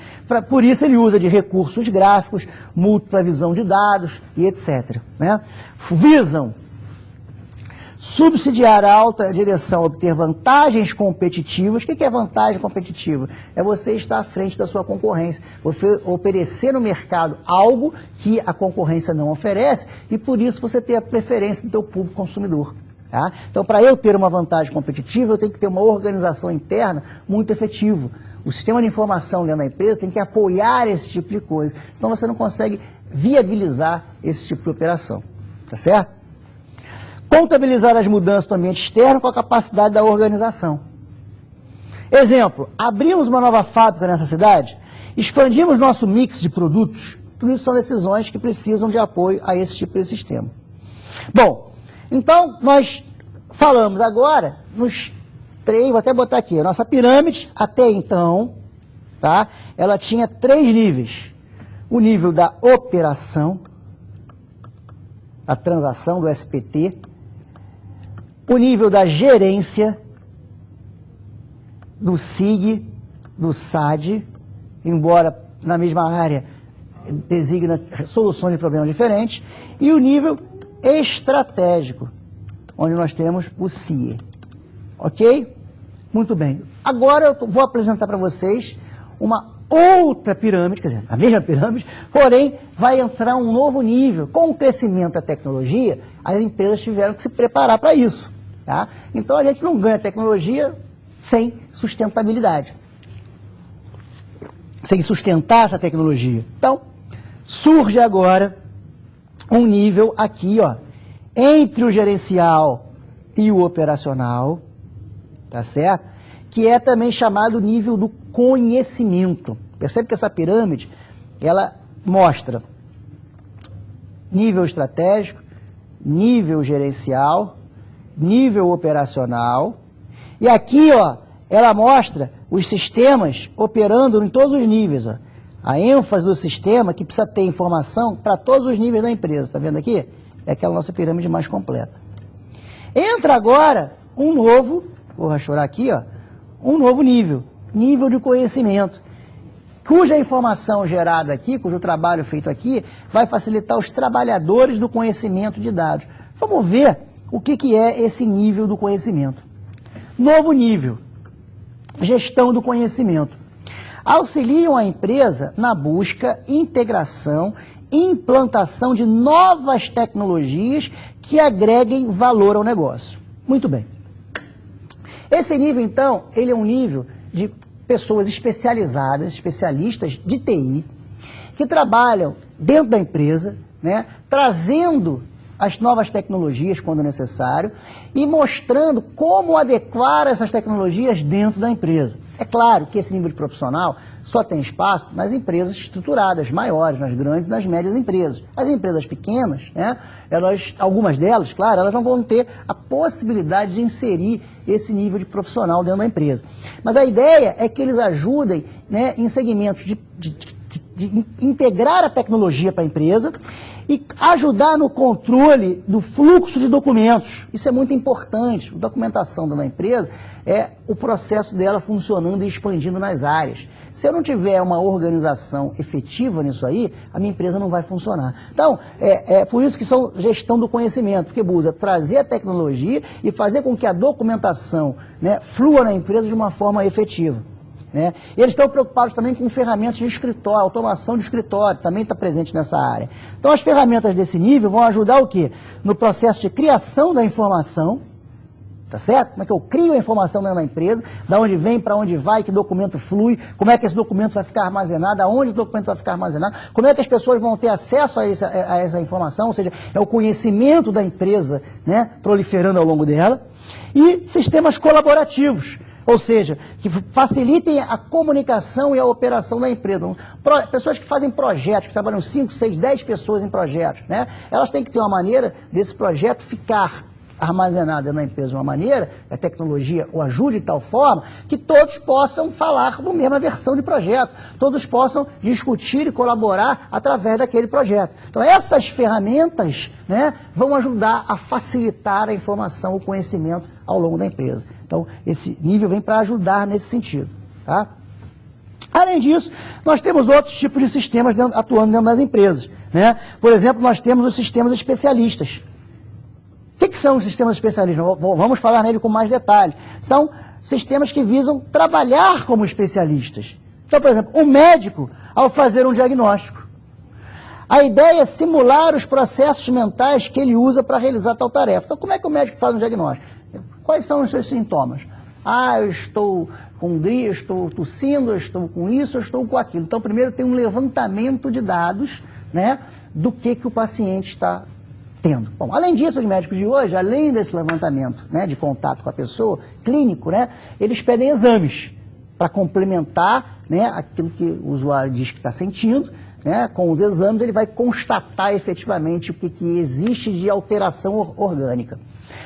Por isso ele usa de recursos gráficos, múltipla visão de dados e etc. Né? Visam subsidiar a alta direção, obter vantagens competitivas. O que é vantagem competitiva? É você estar à frente da sua concorrência, você oferecer no mercado algo que a concorrência não oferece e por isso você ter a preferência do teu público consumidor. Tá? Então, para eu ter uma vantagem competitiva, eu tenho que ter uma organização interna muito efetiva. O sistema de informação dentro da empresa tem que apoiar esse tipo de coisa, senão você não consegue viabilizar esse tipo de operação. Tá certo? Contabilizar as mudanças do ambiente externo com a capacidade da organização. Exemplo, abrimos uma nova fábrica nessa cidade, expandimos nosso mix de produtos, tudo isso são decisões que precisam de apoio a esse tipo de sistema. Bom, então nós falamos agora nos três, vou até botar aqui, a nossa pirâmide, até então, tá? Ela tinha 3 níveis. O nível da operação, da transação, do SPT, o nível da gerência, do SIG, do SAD, embora na mesma área designa soluções de problemas diferentes, e o nível estratégico, onde nós temos o CIE. Ok? Muito bem. Agora eu vou apresentar para vocês uma outra pirâmide, quer dizer, a mesma pirâmide, porém vai entrar um novo nível. Com o crescimento da tecnologia, as empresas tiveram que se preparar para isso. Tá? Então a gente não ganha tecnologia sem sustentabilidade. Sem sustentar essa tecnologia. Então, surge agora um nível aqui, ó, entre o gerencial e o operacional, tá certo? Que é também chamado nível do conhecimento. Percebe que essa pirâmide, ela mostra nível estratégico, nível gerencial, nível operacional, e aqui, ó, ela mostra os sistemas operando em todos os níveis, ó. A ênfase do sistema que precisa ter informação para todos os níveis da empresa, tá vendo aqui? É aquela nossa pirâmide mais completa. Entra agora um novo, vou rachurar aqui, ó, um novo nível, nível de conhecimento, cuja informação gerada aqui, cujo trabalho feito aqui, vai facilitar os trabalhadores do conhecimento de dados. Vamos ver o que é esse nível do conhecimento. Novo nível, gestão do conhecimento. Auxiliam a empresa na busca, integração e implantação de novas tecnologias que agreguem valor ao negócio. Muito bem. Esse nível, então, ele é um nível de pessoas especializadas, especialistas de TI, que trabalham dentro da empresa, né, trazendo as novas tecnologias quando necessário e mostrando como adequar essas tecnologias dentro da empresa. É claro que esse nível de profissional só tem espaço nas empresas estruturadas, maiores, nas grandes e nas médias empresas. As empresas pequenas, né, algumas delas, claro, elas não vão ter a possibilidade de inserir esse nível de profissional dentro da empresa. Mas a ideia é que eles ajudem, né, em segmentos de integrar a tecnologia para a empresa e ajudar no controle do fluxo de documentos. Isso é muito importante. A documentação da empresa é o processo dela funcionando e expandindo nas áreas. Se eu não tiver uma organização efetiva nisso aí, a minha empresa não vai funcionar. Então, é por isso que são gestão do conhecimento, porque busca trazer a tecnologia e fazer com que a documentação, né, flua na empresa de uma forma efetiva. Né? E eles estão preocupados também com ferramentas de escritório, automação de escritório, também está presente nessa área. Então as ferramentas desse nível vão ajudar o quê? No processo de criação da informação, tá certo? Como é que eu crio a informação dentro da empresa, da onde vem, para onde vai, que documento flui, como é que esse documento vai ficar armazenado, aonde esse documento vai ficar armazenado, como é que as pessoas vão ter acesso a essa informação, ou seja, é o conhecimento da empresa, né, proliferando ao longo dela, e sistemas colaborativos. Ou seja, que facilitem a comunicação e a operação da empresa. Pessoas que fazem projetos, que trabalham 5, 6, 10 pessoas em projetos, né? Elas têm que ter uma maneira desse projeto ficar armazenado na empresa de uma maneira, a tecnologia o ajude de tal forma, que todos possam falar da mesma versão de projeto, todos possam discutir e colaborar através daquele projeto. Então essas ferramentas, né, vão ajudar a facilitar a informação, o conhecimento ao longo da empresa. Então esse nível vem para ajudar nesse sentido. Tá? Além disso, nós temos outros tipos de sistemas atuando dentro das empresas. Né? Por exemplo, nós temos os sistemas especialistas. O que são os sistemas especialistas? Vamos falar nele com mais detalhe. São sistemas que visam trabalhar como especialistas. Então, por exemplo, o médico, ao fazer um diagnóstico, a ideia é simular os processos mentais que ele usa para realizar tal tarefa. Então, como é que o médico faz um diagnóstico? Quais são os seus sintomas? Ah, eu estou com gripe, eu estou tossindo, eu estou com isso, eu estou com aquilo. Então, primeiro tem um levantamento de dados, né, do que o paciente está tendo. Bom, além disso, os médicos de hoje, além desse levantamento, né, de contato com a pessoa, clínico, né, eles pedem exames para complementar, né, aquilo que o usuário diz que está sentindo, né, com os exames ele vai constatar efetivamente o que existe de alteração orgânica.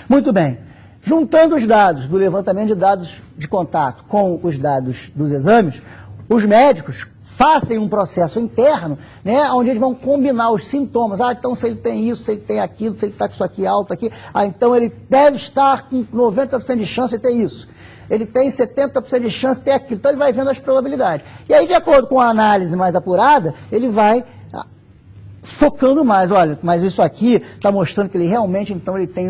Muito bem, juntando os dados do levantamento de dados de contato com os dados dos exames, os médicos façam um processo interno, né, onde eles vão combinar os sintomas. Ah, então se ele tem isso, se ele tem aquilo, se ele está com isso aqui alto aqui, então ele deve estar com 90% de chance de ter isso. Ele tem 70% de chance de ter aquilo. Então ele vai vendo as probabilidades. E aí, de acordo com a análise mais apurada, ele vai focando mais. Olha, mas isso aqui está mostrando que ele realmente, então, ele tem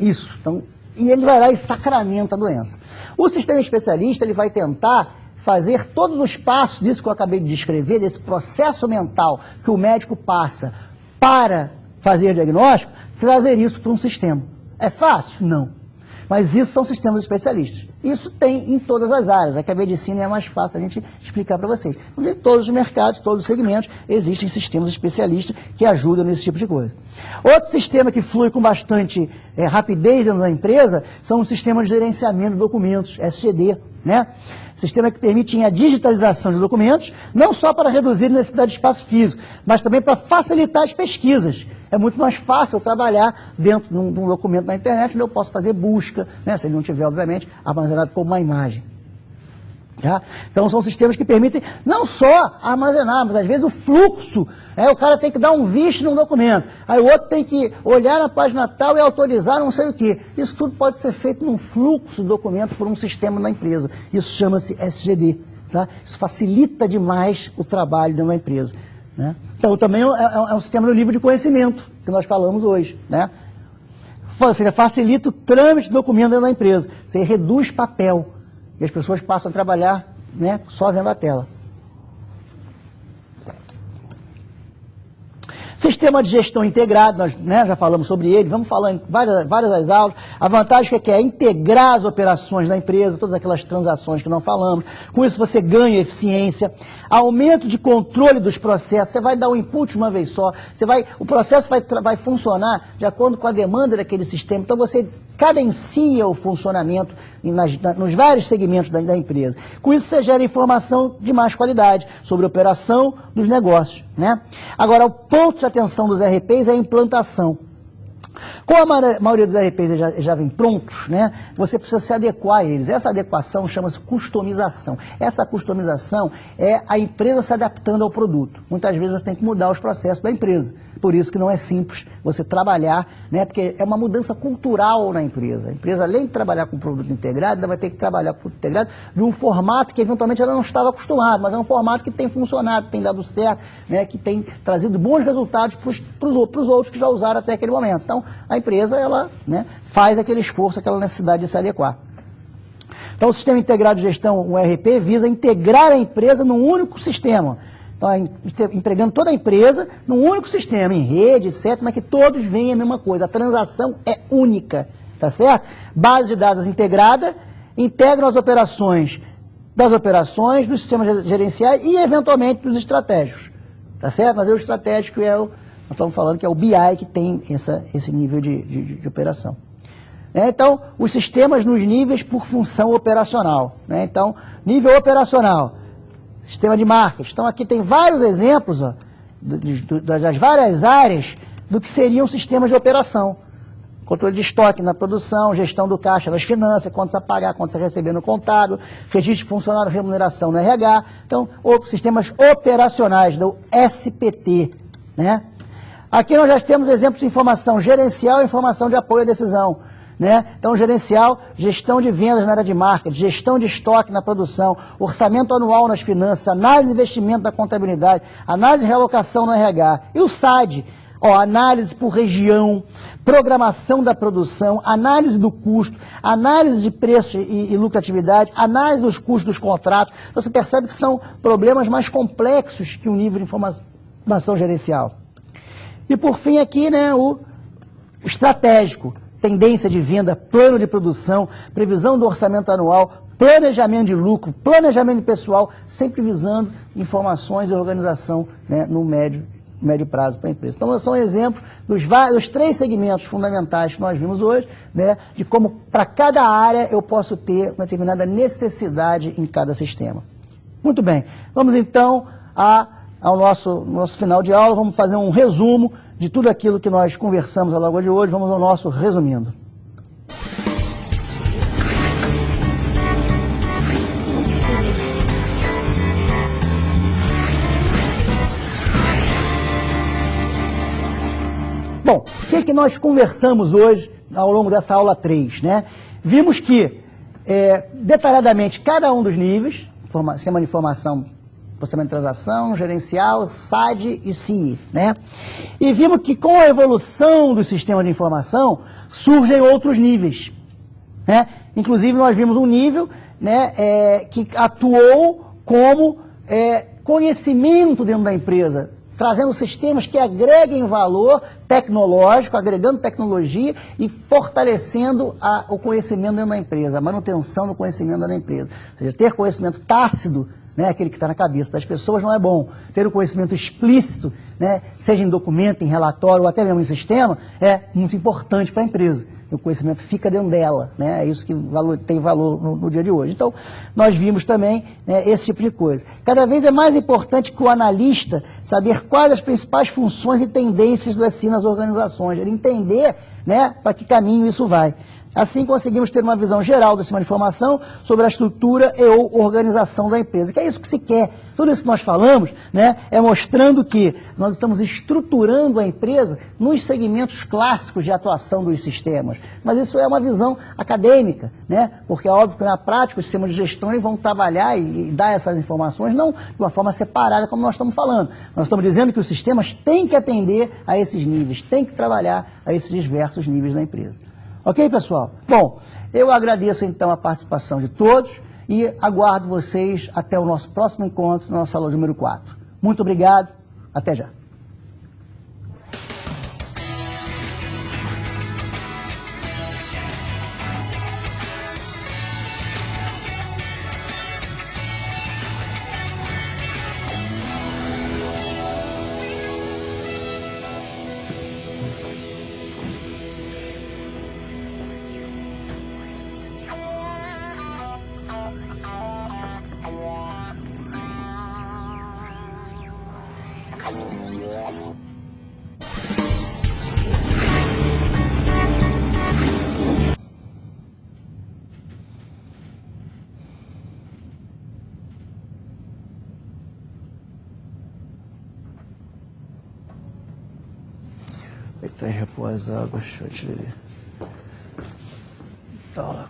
isso. Então, e ele vai lá e sacramenta a doença. O sistema especialista, ele vai tentar fazer todos os passos disso que eu acabei de descrever, desse processo mental que o médico passa para fazer diagnóstico, trazer isso para um sistema. É fácil? Não. Mas isso são sistemas especialistas. Isso tem em todas as áreas. É que a medicina é mais fácil a gente explicar para vocês. Em todos os mercados, todos os segmentos, existem sistemas especialistas que ajudam nesse tipo de coisa. Outro sistema que flui com bastante rapidez dentro da empresa são os sistemas de gerenciamento de documentos, SGD, né? Sistema que permite a digitalização de documentos, não só para reduzir a necessidade de espaço físico, mas também para facilitar as pesquisas. É muito mais fácil eu trabalhar dentro de um documento na internet, onde eu posso fazer busca, né, se ele não tiver, obviamente, armazenado como uma imagem. Tá? Então são sistemas que permitem não só armazenar, mas às vezes o fluxo, o cara tem que dar um visto num documento, aí o outro tem que olhar na página tal e autorizar não sei o quê. Isso tudo pode ser feito num fluxo de documento por um sistema da empresa. Isso chama-se SGD. Tá? Isso facilita demais o trabalho dentro da empresa. Né? Então também é um sistema do nível de conhecimento que nós falamos hoje. Né? Ou seja, facilita o trâmite de documento dentro da empresa. Você reduz papel. E as pessoas passam a trabalhar, né, só vendo a tela. Sistema de gestão integrado, nós, né, já falamos sobre ele, vamos falar em várias das aulas. A vantagem é integrar as operações da empresa, todas aquelas transações que não falamos. Com isso você ganha eficiência, aumento de controle dos processos, você vai dar um input de uma vez só, o processo vai funcionar de acordo com a demanda daquele sistema. Então você cadencia o funcionamento nos vários segmentos da empresa. Com isso você gera informação de mais qualidade sobre a operação dos negócios. Né? Agora, o ponto de atenção dos RPs é a implantação. Como a maioria dos RPs já vem prontos, né, você precisa se adequar a eles. Essa adequação chama-se customização. Essa customização é a empresa se adaptando ao produto. Muitas vezes você tem que mudar os processos da empresa. Por isso que não é simples você trabalhar, né, porque é uma mudança cultural na empresa. A empresa, além de trabalhar com produto integrado, ela vai ter que trabalhar com produto integrado de um formato que eventualmente ela não estava acostumada, mas é um formato que tem funcionado, tem dado certo, né, que tem trazido bons resultados para os outros que já usaram até aquele momento. Então, a empresa, ela, né, faz aquele esforço, aquela necessidade de se adequar. Então, o Sistema Integrado de Gestão, o ERP, visa integrar a empresa num único sistema. Então, empregando toda a empresa num único sistema, em rede, etc., mas que todos veem a mesma coisa. A transação é única, tá certo? Base de dados integrada, integram as operações dos sistemas gerenciais e, eventualmente, dos estratégicos, tá certo? Mas o estratégico nós estamos falando que é o BI que tem esse nível de operação. Então, os sistemas nos níveis por função operacional. Né? Então, nível operacional, sistema de marketing. Então, aqui tem vários exemplos das várias áreas do que seriam sistemas de operação. Controle de estoque na produção, gestão do caixa nas finanças, quanto você pagar, quanto você receber no contábil, registro de funcionário, remuneração no RH. Então, sistemas operacionais, do SPT. Né? Aqui nós já temos exemplos de informação gerencial e informação de apoio à decisão. Né? Então, gerencial, gestão de vendas na área de marketing, gestão de estoque na produção, orçamento anual nas finanças, análise de investimento na contabilidade, análise de realocação no RH. E o SAD, análise por região, programação da produção, análise do custo, análise de preço e lucratividade, análise dos custos dos contratos. Então, você percebe que são problemas mais complexos que o nível de informação gerencial. E, por fim, aqui, né, o estratégico. Tendência de venda, plano de produção, previsão do orçamento anual, planejamento de lucro, planejamento pessoal, sempre visando informações e organização, né, no médio prazo para a empresa. Então, são exemplos dos 3 segmentos fundamentais que nós vimos hoje, né, de como para cada área eu posso ter uma determinada necessidade em cada sistema. Muito bem, vamos então ao nosso final de aula, vamos fazer um resumo de tudo aquilo que nós conversamos ao longo de hoje. Vamos ao nosso resumindo. Bom, o que nós conversamos hoje ao longo dessa aula 3, né? Vimos que, detalhadamente, cada um dos níveis, sistema de informação, processamento de transação, gerencial, SAD e CI, né? E vimos que com a evolução do sistema de informação, surgem outros níveis, né? Inclusive, nós vimos um nível, né, que atuou como conhecimento dentro da empresa, trazendo sistemas que agreguem valor tecnológico, agregando tecnologia e fortalecendo o conhecimento dentro da empresa, a manutenção do conhecimento dentro da empresa. Ou seja, ter conhecimento tácito, né, aquele que está na cabeça das pessoas, não é bom. Ter o conhecimento explícito, né, seja em documento, em relatório ou até mesmo em sistema, é muito importante para a empresa. O conhecimento fica dentro dela, né? É isso que tem valor no dia de hoje. Então, nós vimos também, né, esse tipo de coisa. Cada vez é mais importante que o analista saber quais as principais funções e tendências do SI nas organizações, ele entender, né, para que caminho isso vai. Assim, conseguimos ter uma visão geral do sistema de informação sobre a estrutura e ou organização da empresa, que é isso que se quer. Tudo isso que nós falamos, né, é mostrando que nós estamos estruturando a empresa nos segmentos clássicos de atuação dos sistemas. Mas isso é uma visão acadêmica, né, porque é óbvio que na prática os sistemas de gestão eles vão trabalhar e dar essas informações não de uma forma separada como nós estamos falando. Nós estamos dizendo que os sistemas têm que atender a esses níveis, têm que trabalhar a esses diversos níveis da empresa. Ok, pessoal? Bom, eu agradeço então a participação de todos e aguardo vocês até o nosso próximo encontro na nossa aula número 4. Muito obrigado, até já. Está em repor as águas, deixa eu te ver. Tá.